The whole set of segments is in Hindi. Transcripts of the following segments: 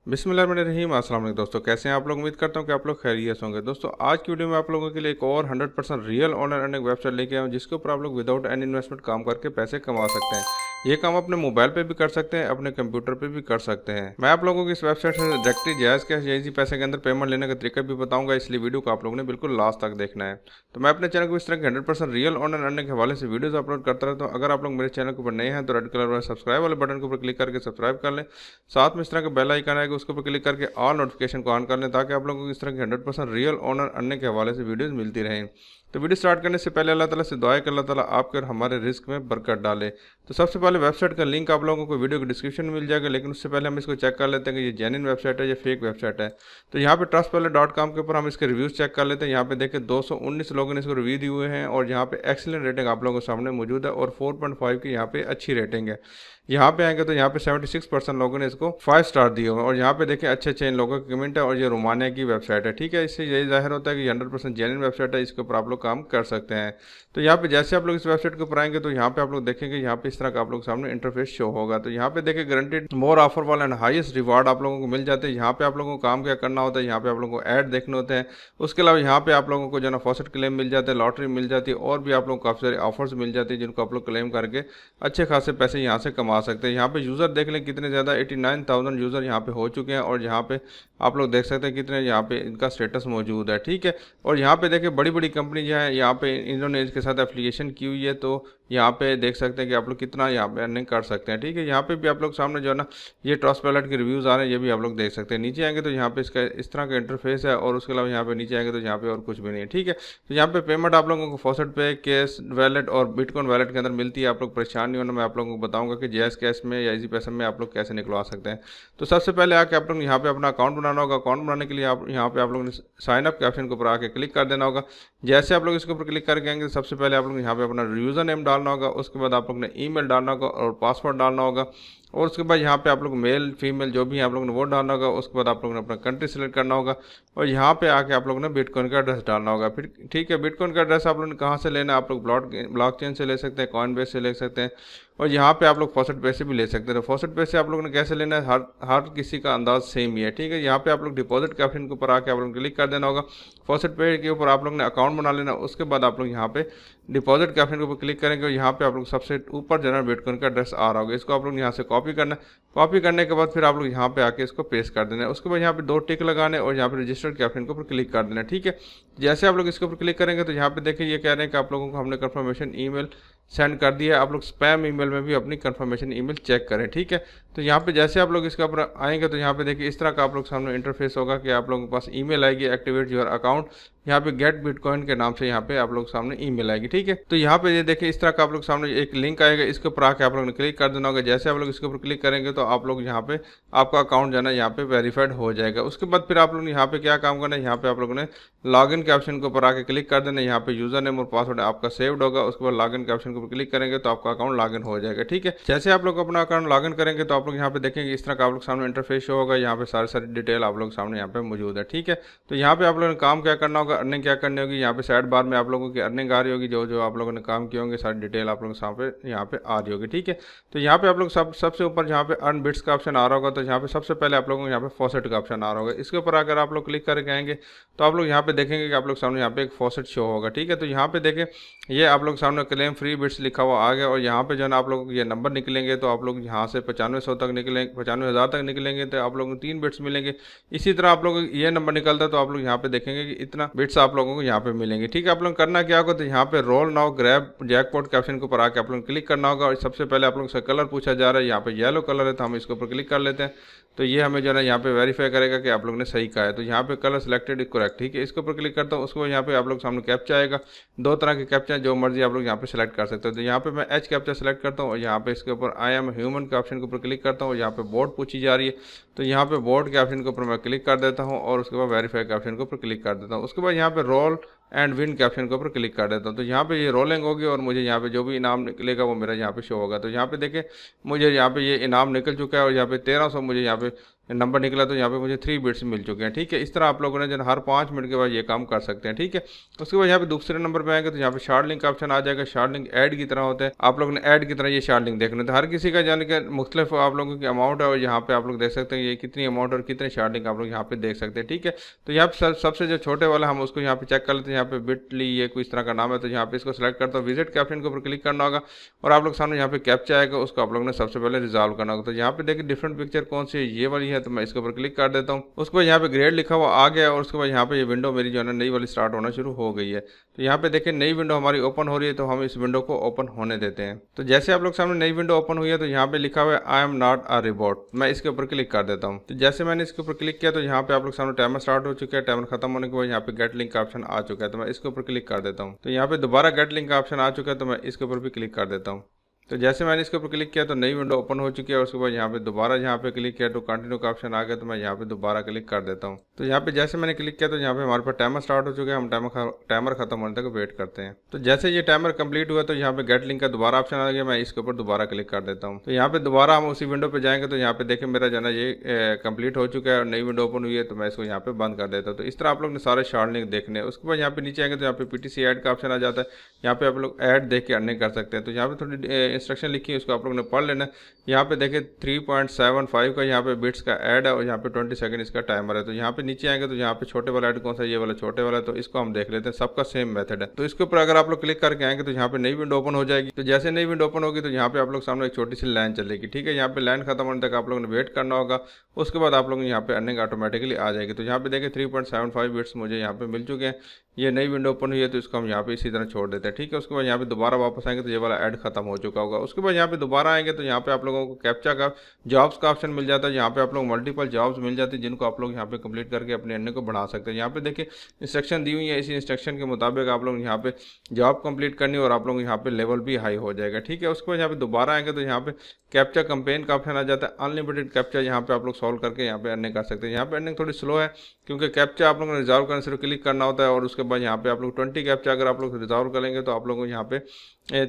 बिस्मिल्लाहिर्रहमानिर्रहीम। अस्सलाम वालेकुम दोस्तों, कैसे हैं आप लोग। उम्मीद करता हूं कि आप लोग खैरियत होंगे। दोस्तों आज की वीडियो में आप लोगों के लिए एक और 100% रियल ऑनलाइन अर्निंग वेबसाइट लेके आया हूं, जिसके ऊपर आप लोग विदाउट एनी इन्वेस्टमेंट काम करके पैसे कमा सकते हैं। ये काम अपने मोबाइल पे भी कर सकते हैं, अपने कंप्यूटर पे भी कर सकते हैं। मैं आप लोगों को इस वेबसाइट से डायरेक्टली जायज़ कैश जैसी पैसे के अंदर पेमेंट लेने का तरीका भी बताऊंगा, इसलिए वीडियो को आप लोगों ने बिल्कुल लास्ट तक देखना है। तो मैं अपने चैनल को इस तरह के 100% रियल ऑनलाइन अर्निंग के हवाले से वीडियोस अपलोड करता रहता हूँ। अगर आप लोग मेरे चैनल के ऊपर नए हैं तो रेड कलर वाले सब्सक्राइब वाले बटन के ऊपर क्लिक करके सब्सक्राइब कर लें। साथ में इस तरह का बेल आइकन आएगा, उसके ऊपर क्लिक करके ऑल नोटिफिकेशन को ऑन कर लें, ताकि आप लोगों को इस तरह की 100% रियल ऑनर अर्निंग के हवाले से वीडियोस मिलती रहें। तो वीडियो स्टार्ट करने से पहले अल्लाह ताला से दुआ है कि अल्लाह ताला आपके और हमारे रिस्क में बरकत डाले। तो सबसे पहले वेबसाइट का लिंक आप लोगों को वीडियो के डिस्क्रिप्शन में मिल जाएगा, लेकिन उससे पहले हम इसको चेक कर लेते हैं कि ये जेन्युइन वेबसाइट है या फेक वेबसाइट है। तो यहाँ पे trustpilot.com के ऊपर हम इसके रिव्यूज़ चेक कर लेते हैं। यहाँ पे देखें 219 लोगों ने इसको रिव्यू दिए हुए हैं और यहाँ पे एक्सीलेंट रेटिंग आप लोगों के सामने मौजूद है और 4.5 की यहाँ पे अच्छी रेटिंग है। यहाँ पे आएंगे तो यहाँ पे 76% लोगों ने इसको 5 स्टार दिए हुए हैं और यहाँ पे देखें अच्छे अच्छे इन लोगों के कमेंट है और ये रोमानिया की वेबसाइट है। ठीक है, इससे यही जाहिर होता है कि 100% जेन्युइन वेबसाइट है, इसके ऊपर आप लोग काम कर सकते हैं। तो यहाँ पे जैसे आप लोग इस वेबसाइट के ऊपर आएंगे तो यहाँ पे आप लोग देखेंगे यहाँ पे इस तरह का आप लोग सामने इंटरफेस शो होगा। तो यहाँ पे देखें गारंटेड मोर ऑफर वाला एंड हाईएस्ट रिवार्ड आप लोगों को मिल जाते हैं। यहाँ पे आप लोगों को काम क्या करना होता है, यहाँ पे आप लोगों को ऐड देखने होते हैं। उसके अलावा यहाँ पे आप लोगों को जो ना फॉसेट क्लेम मिल जाते हैं, लॉटरी मिल जाती है और भी आप लोगों को काफ़ी सारे ऑफर्स मिल जाते हैं, जिनको आप लोग क्लेम करके अच्छे खासे पैसे यहाँ से कमा सकते हैं। यहाँ पे यूज़र देख लें कितने ज़्यादा 89,000 यूज़र यहाँ पे हो चुके हैं और यहाँ पे आप लोग देख सकते हैं कितने यहाँ पे इनका स्टेटस मौजूद है। ठीक है, और यहाँ पे देखिए बड़ी बड़ी कंपनी जो है यहाँ पे इन्होंने इसके साथ एफिलिएशन की हुई है। तो यहाँ पे देख सकते हैं कि आप लोग कितना यहाँ पे अर्निंग कर सकते हैं। ठीक है, यहाँ पे भी आप लोग सामने जो है ना ये ट्रस्टपैलेट के रिव्यूज़ आ रहे हैं, ये भी आप लोग देख सकते हैं। नीचे आएंगे तो यहाँ पे इसका इस तरह का इंटरफेस है और उसके अलावा यहाँ पे नीचे आएंगे तो यहाँ पे और कुछ भी नहीं है। ठीक है, तो यहाँ पे पेमेंट आप लोगों को फॉसेट पे, कैश वैलेट और बिटकॉइन वैलेट के अंदर मिलती है। आप लोग परेशान नहीं होना, मैं आप लोगों को बताऊंगा कि जैज़ कैश में या इजी पैसे में आप लोग कैसे निकलवा सकते हैं। तो सबसे पहले आके आप लोग यहाँ पे अपना अकाउंट बनाना होगा। अकाउंट बनाने के लिए आप यहाँ पे आप लोगों ने साइन अप के ऑप्शन के ऊपर आके क्लिक कर देना होगा। जैसे आप लोग इसके ऊपर क्लिक करके आएंगे तो सबसे पहले आप लोग यहाँ पे अपना यूज़र नेम डालना होगा। उसके बाद आप लोग ने ईमेल डालना होगा और पासवर्ड डालना होगा और उसके बाद यहाँ पे आप लोग मेल फीमेल जो भी आप लोगों ने वो डालना होगा। उसके बाद आप लोगों ने अपना कंट्री सेलेक्ट करना होगा और यहाँ पे आके आप लोगों ने बिटकॉइन का एड्रेस डालना होगा। फिर ठीक है, बिटकॉइन का एड्रेस आप लोगों ने कहाँ से लेना है, आप लोग ब्लॉकचेन से ले सकते हैं, कॉइनबेस से ले सकते हैं और यहाँ पे आप लोग फॉसेट पे से भी ले सकते हैं। तो फॉसेट पे से आप लोगों ने कैसे लेना है, हर किसी का अंदाज सेम ही है। ठीक है, यहाँ पे आप लोग डिपॉजिट के ऑप्शन के ऊपर आके आप लोग क्लिक कर देना होगा। फॉसेट पे के ऊपर आप लोग ने अकाउंट बना लेना। उसके बाद आप लोग यहाँ पे डिपॉजिट के ऑप्शन के ऊपर क्लिक करेंगे और यहाँ पे आप लोग सबसे ऊपर जो है बिटकॉइन का एड्रेस आ रहा होगा, इसको आप लोग यहाँ से कॉपी करना है। कॉपी करने के बाद फिर आप लोग यहाँ पे आके इसको पेस्ट कर देना है। उसके बाद यहाँ पे 2 टिक लगाने और यहाँ पे रजिस्टर के ऑप्शन के ऊपर क्लिक कर देना है। ठीक है, जैसे आप लोग इसके ऊपर क्लिक करेंगे तो यहाँ पे देखिए ये कह रहे हैं कि आप लोगों को हमने कंफर्मेशन ईमेल सेंड कर दिया है। आप लोग स्पैम ईमेल में भी अपनी कंफर्मेशन ईमेल चेक करें। ठीक है, तो यहाँ पे जैसे आप लोग इसके ऊपर आएंगे तो यहाँ पे देखिए इस तरह का आप लोग सामने इंटरफेस होगा कि आप लोगों के पास ईमेल आएगी, एक्टिवेट योर अकाउंट। यहाँ पे गेट बिटकॉइन के नाम से यहाँ पे आप लोग सामने ईमेल आएगी। ठीक है, तो यहाँ पे ये देखिए इस तरह का आप लोग सामने एक लिंक आएगा, इसके ऊपर आके आप लोग ने क्लिक कर देना होगा। जैसे आप लोग इसके ऊपर क्लिक करेंगे तो आप लोग यहाँ पे आपका अकाउंट जो है ना यहाँ पे वेरीफाइड हो जाएगा। उसके बाद फिर आप लोग यहाँ पे क्या काम करना है, यहाँ पे आप लोगों ने लॉगिन के ऑप्शन के ऊपर आके क्लिक कर देना है। यहाँ पे यूजर नेम और पासवर्ड आपका सेव्ड होगा। उसके बाद लॉगिन के ऑप्शन के ऊपर क्लिक करेंगे तो आपका अकाउंट लॉगिन हो जाएगा। ठीक है, जैसे आप लोग अपना अकाउंट लॉगिन करेंगे तो आप लोग यहाँ पे देखेंगे इस तरह का आप लोग सामने इंटरफेस शो होगा। यहाँ पे सारी डिटेल आप लोग सामने यहाँ पे मौजूद है। ठीक है, तो यहाँ पे आप लोगों ने काम क्या करना होगा, अर्निंग क्या करनी होगी। यहाँ पे साइड बार में आप लोगों की अर्निंग आ रही होगी, जो जो आप लोगों ने काम किए होंगे सारी डिटेल आप लोगों के यहाँ पे आ रही होगी। ठीक है, तो यहाँ पे आप लोग सबसे ऊपर जहाँ पे अर्न बिट्स का ऑप्शन आ रहा होगा, तो यहाँ पे सबसे पहले आप लोगों को यहाँ पे फॉसेट का ऑप्शन आ रहा होगा। इसके ऊपर अगर आप लोग क्लिक करके आएंगे तो आप लोग यहाँ पे देखेंगे कि आप लोग सामने यहाँ पे एक फॉसेट शो होगा। ठीक है, तो यहाँ पे देखें ये आप लोग सामने क्लेम फ्री बिट्स लिखा हुआ आ गया और यहाँ पे जो है ना आप लोग ये नंबर निकलेंगे तो आप लोग यहाँ से 9500 तक निकलेंगे, 95,000 तक निकलेंगे तो आप लोगों को 3 बिट्स मिलेंगे। इसी तरह आप लोग ये नंबर निकलता है तो आप लोग यहाँ पे देखेंगे कि इतना बिट्स आप लोगों को यहाँ पे मिलेंगे। ठीक है, आप लोग करना क्या होगा, तो यहाँ पे रोल नाउ ग्रैब जैकपॉट के ऑप्शन के ऊपर आके आप लोग क्लिक करना होगा और सबसे पहले आप लोग से कलर पूछा जा रहा है। यहाँ पे येलो कलर है तो हम इसके ऊपर क्लिक कर लेते हैं। तो ये हमें जो है ना यहाँ पे वेरीफाई करेगा कि आप लोग ने सही कहा है। तो यहाँ पे कलर सिलेक्टेड करेक्ट। ठीक है, इसके ऊपर क्लिक करता हूँ। उसके बाद यहाँ पे आप लोग सामने कैप्चा आएगा। 2 तरह के कैप्चा जो मर्जी आप लोग यहाँ पे सिलेक्ट कर सकते हो। तो यहाँ पे मैं एच कैप्चा सेलेक्ट करता हूँ और यहाँ पे इसके ऊपर आई एम ह्यूमन के ऑप्शन के ऊपर क्लिक करता हूँ। यहाँ पे बोर्ड पूछी जा रही है तो यहाँ पे बोर्ड के ऑप्शन के ऊपर मैं क्लिक कर देता हूँ और उसके बाद वेरीफाई के ऑप्शन के ऊपर क्लिक कर देता हूँ। उसके बाद यहाँ पे रोल एंड विन के ऑप्शन के ऊपर क्लिक कर देता हूँ। तो यहाँ पे ये रोलिंग होगी और मुझे यहाँ पे जो भी इनाम निकलेगा वो मेरा यहाँ पे शो होगा। तो यहाँ पे देखें मुझे यहाँ पे ये इनाम निकल चुका है और यहाँ पे 1300 मुझे यहाँ पे नंबर निकला तो यहाँ पे मुझे 3 बिट्स मिल चुके हैं। ठीक है, इस तरह आप लोगों ने जो हर 5 मिनट के बाद ये काम कर सकते हैं। ठीक है, उसके बाद यहाँ पे दूसरे नंबर पे आएंगे तो यहाँ पे शार्ट लिंक का ऑप्शन आ जाएगा। शार्ट लिंक ऐड की तरह होता है, आप लोगों ने ऐड की तरह ये शार्ट लिंक देखने तो हर किसी का जाने के मुख्तलिफ आप लोगों की अमाउंट है, और यहाँ पे आप लोग देख सकते हैं ये कितनी अमाउंट और कितने शार्ट लिंक आप लोग यहाँ पे देख सकते हैं। ठीक है, तो यहाँ पे सबसे जो छोटे वाला हम उसको यहाँ पे चेक कर लेते हैं। यहाँ पे बिटली ये कोई इस तरह का नाम है, तो यहाँ पे इसको सिलेक्ट करता हूँ, विजिट के ऑप्शन के ऊपर क्लिक करना होगा और आप लोग सामने यहाँ पे कैप्चा आएगा, उसको आप लोगों ने सबसे पहले रिजॉल्व करना होगा। तो यहाँ पे देखिए डिफरेंट पिक्चर कौन सी है, ये वाली है, तो मैं इसके ऊपर क्लिक कर देता हूँ। उसके बाद यहाँ पे ग्रेड लिखा हुआ आ गया और उसके बाद यहाँ पे ये विंडो मेरी जो है नई वाली स्टार्ट होना शुरू हो गई है। तो यहाँ पे देखिए नई विंडो हमारी ओपन हो रही है, तो हम इस विंडो को ओपन होने देते हैं। तो जैसे आप लोग सामने नई विंडो ओपन हुई है तो यहाँ पे लिखा हुआ है I am not a robot, मैं इसके ऊपर क्लिक कर देता हूँ। तो जैसे मैंने इसके ऊपर क्लिक किया तो यहाँ पे आप लोग सामने टाइमर स्टार्ट हो चुका है। टाइमर खत्म होने के बाद यहाँ पे गेट लिंक का ऑप्शन आ चुका है, तो मैं इसके ऊपर क्लिक कर देता हूँ। तो यहाँ पे दोबारा गेट लिंक का ऑप्शन आ चुका है, तो मैं इसके ऊपर भी क्लिक कर देता हूँ। तो जैसे मैंने इसके ऊपर क्लिक किया तो नई विंडो ओपन हो चुकी है। उसके बाद यहाँ पे दोबारा यहाँ पे क्लिक किया तो कंटिन्यू का ऑप्शन आ गया, तो मैं यहाँ पे दोबारा क्लिक कर देता हूँ। तो यहाँ पे जैसे मैंने क्लिक किया तो यहाँ पे हमारे पास टाइमर स्टार्ट हो चुका है। हम टाइमर खत्म होने तक वेट करते हैं। तो जैसे ये टाइमर कंप्लीट हुआ तो यहाँ पे गेट लिंक का दोबारा ऑप्शन आ गया, मैं इसके ऊपर दोबारा क्लिक कर देता हूँ। तो यहाँ पे दोबारा हम उसी विंडो पे जाएंगे तो यहाँ पे देखें मेरा जो है ये कंप्लीट हो चुका है और नई विंडो ओपन हुई है, तो मैं इसको यहाँ पे बंद कर देता हूँ। तो इस तरह आप लोग ने सारे शार्ट लिंक देखने हैं। उसके बाद यहाँ पे नीचे आएंगे तो यहाँ पे पीटीसी ऐड का ऑप्शन आ जाता है। यहाँ पे आप लोग ऐड देख के अर्निंग कर सकते हैं। तो यहाँ पे थोड़ी इंस्ट्रक्शन लिखी है, उसको आप लोग ने पढ़ लेना। यहाँ पे देखिए 3.75 का यहाँ पे बिट्स का ऐड है और यहाँ पे 20 सेकंड इसका टाइमर है। तो यहाँ पे नीचे आएंगे तो यहाँ पे छोटे वाला ऐड कौन सा, ये वाला छोटे वाला, तो इसको हम देख लेते हैं। सबका सेम मेथड है। तो इसके ऊपर अगर आप लोग क्लिक करके आएंगे तो यहाँ पे नई विंडो ओपन हो जाएगी। तो जैसे नई विंडो ओपन होगी तो यहाँ पे आप लोग सामने एक छोटी सी लाइन चलेगी। ठीक है, यहाँ पे लाइन खत्म होने तक आप लोगों ने वेट करना होगा। उसके बाद आप लोग यहाँ पे अर्निंग ऑटोमेटिकली आ जाएगी। तो यहाँ पे देखिए 3.75 बिट्स मुझे यहाँ पे मिल चुके हैं। ये नई विंडो ओपन हुई है तो इसको हम यहाँ पे इसी तरह छोड़ देते हैं। ठीक है, उसके बाद यहाँ पे दोबारा वापस आएंगे तो ये वाला ऐड खत्म हो चुका होगा। उसके बाद यहाँ पे दोबारा आएंगे तो यहाँ पे आप लोगों को कैप्चा का जॉब्स का ऑप्शन मिल जाता है। यहाँ पे आप लोग मल्टीपल जॉब्स मिल जाती है जिनको आप लोग यहाँ पे कंप्लीट करके अपने अर्निंग को बढ़ा सकते हैं। यहाँ पे देखिए इंस्ट्रक्शन दी हुई है, इसी इंस्ट्रक्शन के मुताबिक आप लोग यहाँ पे जॉब कंप्लीट करनी और आप लोग यहाँ पे लेवल भी हाई हो जाएगा। ठीक है, उसके बाद यहाँ पे दोबारा आएंगे तो यहाँ पे कैप्चा कंपेन का ऑप्शन आ जाता है। अनलिमिटेड कैप्चा यहाँ पे आप लोग सॉल्व करके यहाँ पे अर्निंग कर सकते हैं। यहाँ पे अर्निंग थोड़ी स्लो है क्योंकि कैप्चा आप लोगों ने रिजॉल्व करने सिर्फ क्लिक करना होता है और उसके बाद यहाँ पे आप लोग 20 कैप्चा अगर आप लोग रिजॉल्व करेंगे तो आप लोगों को यहाँ पे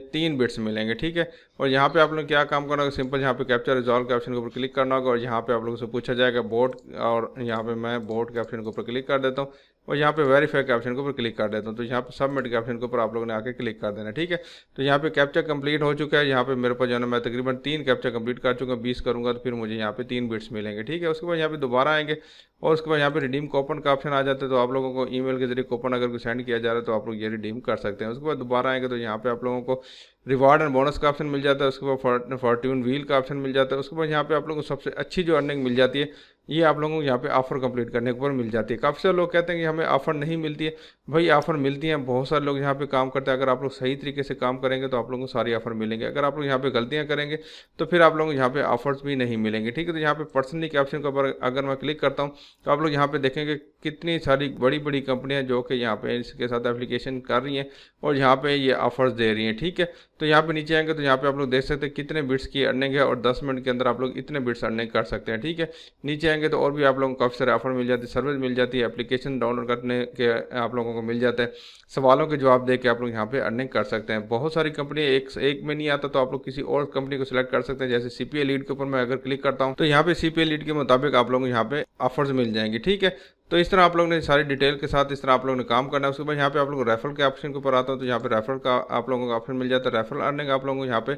3 बिट्स मिलेंगे। ठीक है, और यहाँ पे आप लोग क्या काम करना होगा, सिंपल यहाँ पे कैप्चा रिजॉल्व के ऑप्शन के ऊपर क्लिक करना होगा और यहाँ पे आप लोगों से पूछा जाएगा बोर्ड, और यहाँ पे मैं बोर्ड के ऑप्शन के ऊपर क्लिक कर देता हूँ और यहाँ पे वेरीफाई के ऑप्शन के ऊपर क्लिक कर देता हूँ। तो यहाँ पे सबमिट के ऑप्शन के ऊपर आप लोगों ने आके क्लिक कर देना। ठीक है, तो यहाँ पे कैप्चा कंप्लीट हो चुका है। यहाँ पे मेरे पास जो है मैं तकरीबन 3 कैप्चा कंप्लीट कर चुका हूँ। 20 करूँगा तो फिर मुझे यहाँ पे 3 बिट्स मिलेंगे। ठीक है, उसके बाद यहाँ पे दोबारा आएंगे और उसके बाद यहाँ पे रिडीम कूपन का ऑप्शन आ जाता है। तो आप लोगों को ईमेल के जरिए कूपन अगर कोई सेंड किया जा रहा है तो आप लोग ये रिडीम कर सकते हैं। उसके बाद दोबारा आएंगे तो यहाँ पे आप लोगों को रिवार्ड एंड बोनस का ऑप्शन मिल जाता है। उसके बाद फॉर्ट्यून व्हील का ऑप्शन मिल जाता है। उसके बाद यहाँ पे आप लोगों को सबसे अच्छी जो अर्निंग मिल जाती है ये आप लोगों को यहाँ पे ऑफर कंप्लीट करने के ऊपर मिल जाती है। काफ़ी सारे लोग कहते हैं कि हमें ऑफर नहीं मिलती है। भाई ऑफर मिलती है, बहुत सारे लोग यहाँ पे काम करते हैं। अगर आप लोग सही तरीके से काम करेंगे तो आप लोगों को सारी ऑफर मिलेंगे। अगर आप लोग यहाँ पे गलतियाँ करेंगे तो फिर आप लोगों को यहाँ पे ऑफर्स भी नहीं मिलेंगे। ठीक है, तो यहाँ पे पर्सनली के ऑप्शन के ऊपर अगर मैं क्लिक करता हूँ तो आप लोग यहाँ पे देखेंगे कितनी सारी बड़ी बड़ी कंपनियाँ जो कि यहाँ पे इसके साथ एप्लीकेशन कर रही हैं और यहाँ पे ये ऑफर्स दे रही हैं। ठीक है, तो यहाँ पे नीचे आएंगे तो यहाँ पे आप लोग देख सकते हैं कितने बिट्स की अर्निंग है और 10 मिनट के अंदर आप लोग इतने बिट्स अर्निंग कर सकते हैं। ठीक है, नीचे आएंगे तो और भी आप लोगों को काफ़ी सारे ऑफर मिल जाती है, सर्विस मिल जाती है, एप्लीकेशन डाउनलोड करने के आप लोगों को मिल जाता है, सवालों के जवाब दे के आप लोग यहाँ पे अर्निंग कर सकते हैं। बहुत सारी कंपनी एक में नहीं आता तो आप लोग किसी और कंपनी को सिलेक्ट कर सकते हैं। जैसे सीपीए लीड के ऊपर मैं अगर क्लिक करता हूँ तो यहाँ पे सीपीए लीड के मुताबिक आप लोगों को यहाँ पे ऑफर्स मिल जाएंगे। ठीक है, तो इस तरह आप लोगों ने सारी डिटेल के साथ इस तरह आप लोगों ने काम करना है। उसके बाद यहाँ पे आप लोग रेफरल के ऑप्शन के ऊपर आता हूँ तो यहाँ पे रेफरल का आप लोगों का ऑप्शन मिल जाता है। रेफरल अर्निंग आप लोगों को यहाँ पे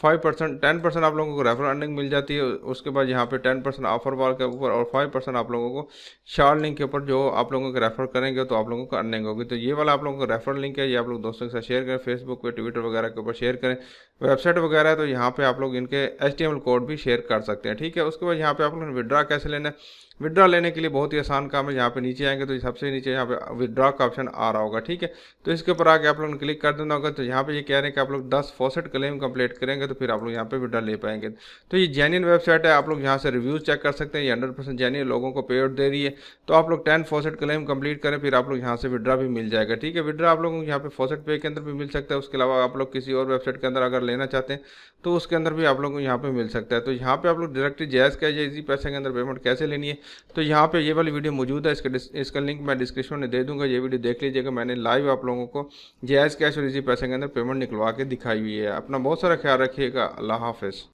10% आप लोगों को रेफरल अर्निंग मिल जाती है। उसके बाद यहाँ पे 10% ऑफर वाल के ऊपर और 5% आप लोगों को शार्ट लिंक के ऊपर जो आप लोगों को रेफर करेंगे तो आप लोगों को अर्निंग होगी। तो ये वाला आप लोगों को रेफरल लिंक है, ये आप लोग दोस्तों के साथ शेयर करें, फेसबुक पे, ट्विटर वगैरह के ऊपर शेयर करें, वेबसाइट वगैरह है तो यहाँ पे आप लोग इनके HTML कोड भी शेयर कर सकते हैं। ठीक है, उसके बाद यहाँ पे आप लोगों ने विड्रा कैसे लेना है, विड्रा लेने के लिए बहुत ही आसान काम है। यहाँ पे नीचे आएंगे तो सबसे नीचे यहाँ पे विड्रा का ऑप्शन आ रहा होगा। ठीक है, तो इसके ऊपर आके आप लोगों ने क्लिक कर देना होगा। तो यहाँ पे ये कह रहे हैं कि आप लोग 10 फॉसेट क्लेम कंप्लीट करेंगे तो फिर आप लोग यहाँ पे विड्रा ले पाएंगे। तो ये जेन्युइन वेबसाइट है, आप लोग यहाँ से रिव्यूज चेक कर सकते हैं। ये 100% जेन्युइन लोगों को पे आउट दे रही है। तो आप लोग 10 फॉसेट क्लेम कंप्लीट करें फिर आप लोग यहाँ से विड्रा भी मिल जाएगा। ठीक है, विड्रा आप लोगों को यहाँ पे फॉसेट पे के अंदर भी मिल सकता है। उसके अलावा आप लोग किसी और वेबसाइट के अंदर अगर लेना चाहते हैं तो उसके अंदर भी आप लोगों को यहाँ पे मिल सकता है। तो यहाँ पे आप लोग डायरेक्टली जायज़ क्या इजी पैसे के अंदर पेमेंट कैसे लेनी है तो यहाँ पे ये वाली वीडियो मौजूद है, इसका लिंक मैं डिस्क्रिप्शन में दे दूंगा। ये वीडियो देख लीजिएगा, मैंने लाइव आप लोगों को जायज़ कैश और इजी पैसे के अंदर पेमेंट निकलवा के दिखाई हुई है। अपना बहुत सारा ख्याल रखिएगा। अल्लाह हाफिज़।